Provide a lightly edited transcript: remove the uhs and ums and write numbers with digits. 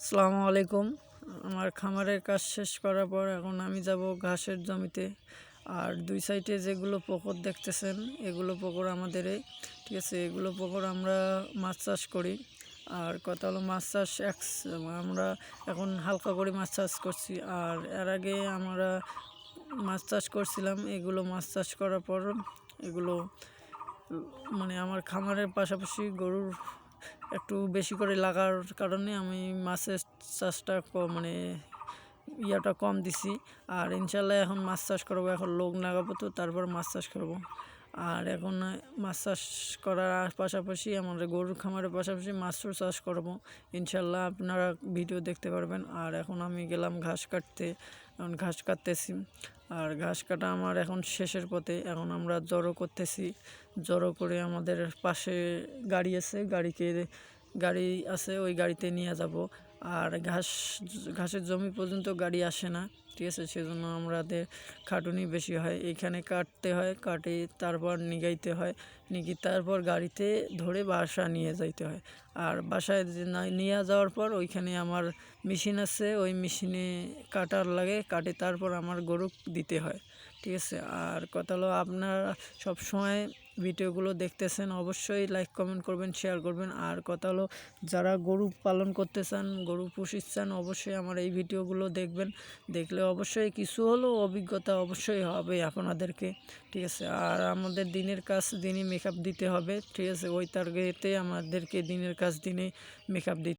আসসালামু আলাইকুম। আমার খামারের কাজ শেষ করার পর এখন আমি যাব ঘাসের জমিতে। আর দুই সাইডে যেগুলো পুকুর দেখতেছেন এগুলো পুকুর আমাদেরই, ঠিক আছে। এগুলো পুকুর আমরা মাছ চাষ করি। আর কথা হলো মাছ চাষ আমরা এখন হালকা করে মাছ চাষ করছি। আর এর আগে আমরা মাছ চাষ করছিলাম। এগুলো মাছ চাষ করার পর এগুলো মানে আমার খামারের পাশাপাশি গরুর একটু বেশি করে লাগার কারণে আমি মাছের চাষটা মানে ইয়াটা কম দিছি। আর ইনশাল্লাহ এখন মাছ চাষ করবো, এখন লোক লাগাবো, তো তারপর মাছ চাষ করবো। আর এখন মাছ চাষ করার পাশাপাশি আমাদের গরুর খামারের পাশাপাশি মাছও চাষ করবো ইনশাল্লাহ, আপনারা ভিডিও দেখতে পারবেন। আর এখন আমি গেলাম ঘাস কাটতে, এখন ঘাস কাটতেছি। আর ঘাস কাটা আমার এখন শেষের পথে, এখন আমরা জড়ো করতেছি। জড়ো করে আমাদের পাশে গাড়ি আছে, ওই গাড়িতে নিয়ে যাব। আর ঘাসের জমি পর্যন্ত গাড়ি আসে না, ঠিক আছে। সেজন্য আমাদের খাটুনি বেশি হয়। এইখানে কাটতে হয়, কাটে তারপর নিগাইতে হয়, তারপর গাড়িতে ধরে বাসা নিয়ে যাইতে হয়। আর বাসায় নিয়ে যাওয়ার পর ওইখানে আমার মেশিন আছে, ওই মেশিনে কাটার লাগে, কাটে তারপর আমার গরু দিতে হয়, ঠিক আছে। আর কথা হলো, আপনারা সবসময় ভিডিওগুলো দেখতেছেন, অবশ্যই লাইক কমেন্ট করবেন, শেয়ার করবেন। আর কথা হলো, যারা গরু পালন করতে চান, গরু পুষতে চান, অবশ্যই আমার এই ভিডিওগুলো দেখবেন। দেখলে অবশ্যই কিছু হলেও অভিজ্ঞতা অবশ্যই হবে আপনাদেরকে, ঠিক আছে। আর আমাদের দিনের কাজ দিনই মেকআপ দিতে হবে, ঠিক আছে। ওই টার্গেটে আমাদেরকে দিনের কাজ দিনে মেকআপ দিতে